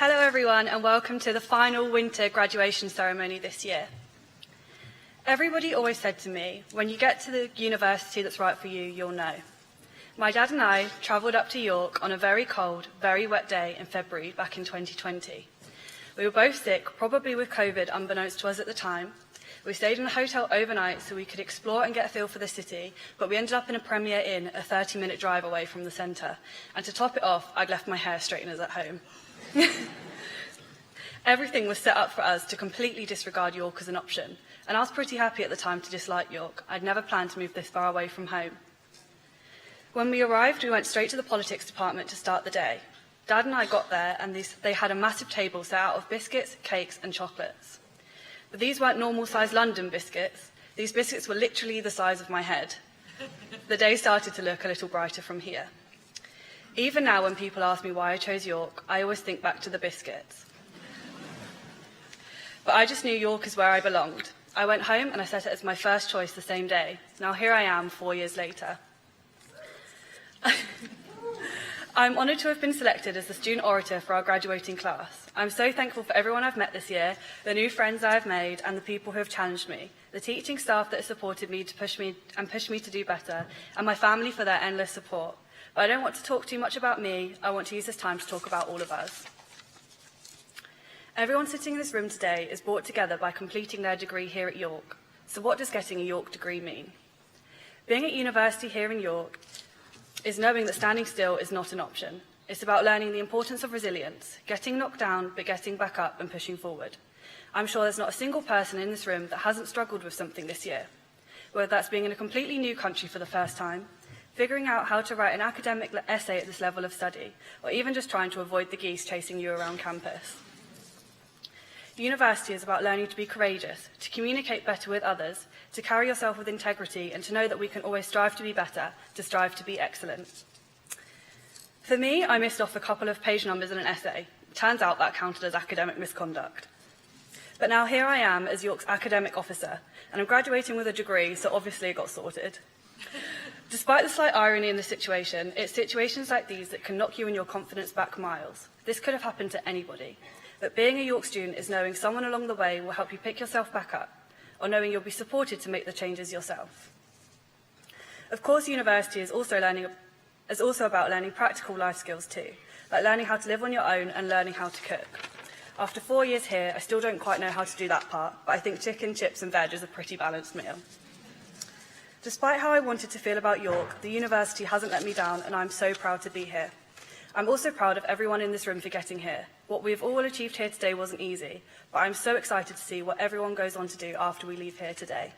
Hello everyone and welcome to the final winter graduation ceremony this year. Everybody always said to me, when you get to the university that's right for you, you'll know. My dad and I travelled up to York on a very cold, very wet day in February back in 2020. We were both sick, probably with COVID unbeknownst to us at the time. We stayed in a hotel overnight so we could explore and get a feel for the city, but we ended up in a Premier Inn a 30-minute drive away from the centre. And to top it off, I'd left my hair straighteners at home. Everything was set up for us to completely disregard York as an option, and I was pretty happy at the time to dislike York. I'd never planned to move this far away from home. When we arrived, we went straight to the politics department to start the day. Dad and I got there, and they had a massive table set out of biscuits, cakes and chocolates. But these weren't normal-sized London biscuits. These biscuits were literally the size of my head. The day started to look a little brighter from here. Even now, when people ask me why I chose York, I always think back to the biscuits. But I just knew York is where I belonged. I went home and I set it as my first choice the same day. Now here I am 4 years later. I'm honoured to have been selected as the student orator for our graduating class. I'm so thankful for everyone I've met this year, the new friends I have made and the people who have challenged me, the teaching staff that have supported me to push me to do better, and my family for their endless support. But I don't want to talk too much about me. I want to use this time to talk about all of us. Everyone sitting in this room today is brought together by completing their degree here at York. So what does getting a York degree mean? Being at university here in York is knowing that standing still is not an option. It's about learning the importance of resilience, getting knocked down but getting back up and pushing forward. I'm sure there's not a single person in this room that hasn't struggled with something this year, whether that's being in a completely new country for the first time, figuring out how to write an academic essay at this level of study, or even just trying to avoid the geese chasing you around campus. University is about learning to be courageous, to communicate better with others, to carry yourself with integrity, and to know that we can always strive to be better, to strive to be excellent. For me, I missed off a couple of page numbers in an essay. Turns out that counted as academic misconduct. But now here I am as York's academic officer, and I'm graduating with a degree, so obviously it got sorted. Despite the slight irony in the situation, it's situations like these that can knock you and your confidence back miles. This could have happened to anybody. But being a York student is knowing someone along the way will help you pick yourself back up, or knowing you'll be supported to make the changes yourself. Of course, university is also about learning practical life skills too, like learning how to live on your own and learning how to cook. After 4 years here, I still don't quite know how to do that part, but I think chicken, chips and veg is a pretty balanced meal. Despite how I wanted to feel about York, the university hasn't let me down, and I'm so proud to be here. I'm also proud of everyone in this room for getting here. What we've all achieved here today wasn't easy, but I'm so excited to see what everyone goes on to do after we leave here today.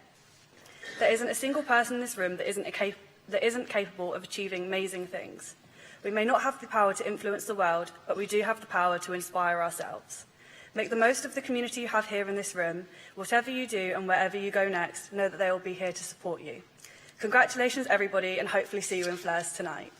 There isn't a single person in this room that isn't capable of achieving amazing things. We may not have the power to influence the world, but we do have the power to inspire ourselves. Make the most of the community you have here in this room. Whatever you do and wherever you go next, know that they will be here to support you. Congratulations, everybody, and hopefully see you in flares tonight.